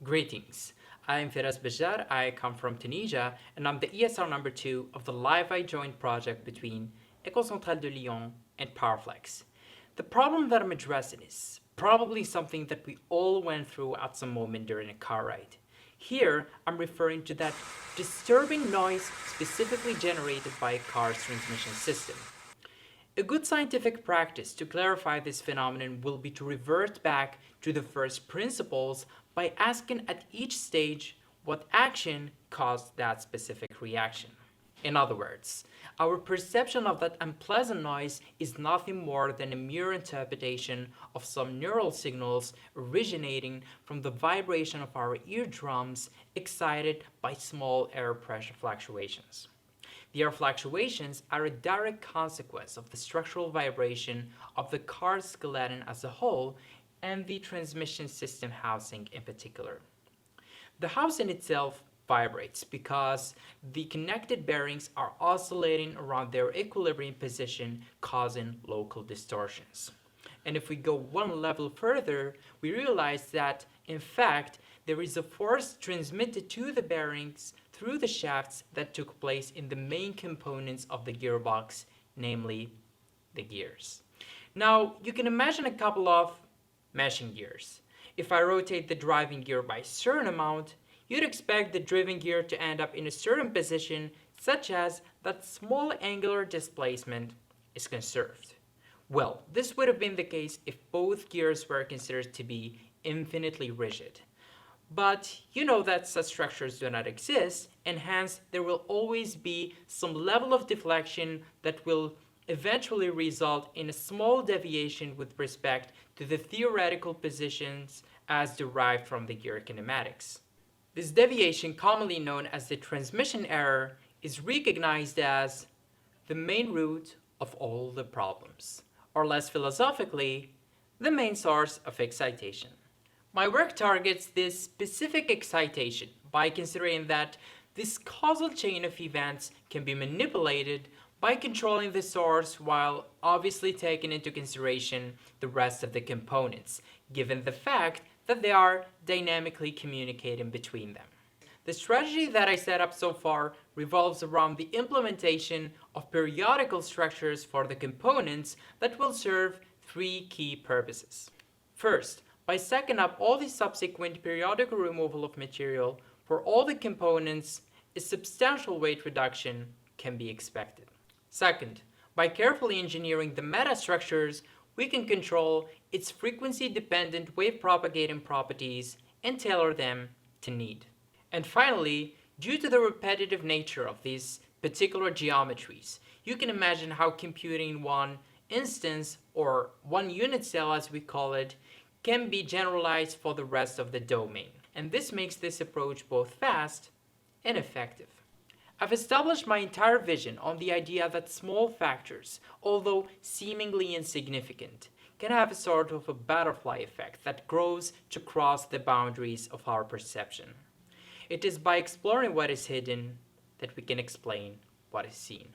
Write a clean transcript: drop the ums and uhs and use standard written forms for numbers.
Greetings. I'm Firas Bejar. I come from Tunisia, and I'm the ESR number 2 of the LIVE-I joint project between École Centrale de Lyon and Powerflex. The problem that I'm addressing is probably something that we all went through at some moment during a car ride. Here, I'm referring to that disturbing noise specifically generated by a car's transmission system. A good scientific practice to clarify this phenomenon will be to revert back to the first principles by asking at each stage what action caused that specific reaction. In other words, our perception of that unpleasant noise is nothing more than a mere interpretation of some neural signals originating from the vibration of our eardrums excited by small air pressure fluctuations. The air fluctuations are a direct consequence of the structural vibration of the car's skeleton as a whole and the transmission system housing in particular. The housing itself vibrates because the connected bearings are oscillating around their equilibrium position, causing local distortions. And if we go one level further, we realize that, in fact, there is a force transmitted to the bearings through the shafts that took place in the main components of the gearbox, namely the gears. Now, you can imagine a couple of meshing gears. If I rotate the driving gear by a certain amount, you'd expect the driven gear to end up in a certain position, such as that small angular displacement is conserved. Well, this would have been the case if both gears were considered to be infinitely rigid. But you know that such structures do not exist, and hence there will always be some level of deflection that will eventually result in a small deviation with respect to the theoretical positions as derived from the gear kinematics. This deviation, commonly known as the transmission error, is recognized as the main root of all the problems, or less philosophically, the main source of excitation. My work targets this specific excitation by considering that this causal chain of events can be manipulated by controlling the source while obviously taking into consideration the rest of the components, given the fact that they are dynamically communicating between them. The strategy that I set up so far revolves around the implementation of periodical structures for the components that will serve three key purposes. First, by stacking up all the subsequent periodical removal of material for all the components, a substantial weight reduction can be expected. Second, by carefully engineering the metastructures, we can control its frequency-dependent wave-propagating properties and tailor them to need. And finally, due to the repetitive nature of these particular geometries, you can imagine how computing one instance, or one unit cell as we call it, can be generalized for the rest of the domain. And this makes this approach both fast and effective. I've established my entire vision on the idea that small factors, although seemingly insignificant, can have a sort of a butterfly effect that grows to cross the boundaries of our perception. It is by exploring what is hidden that we can explain what is seen.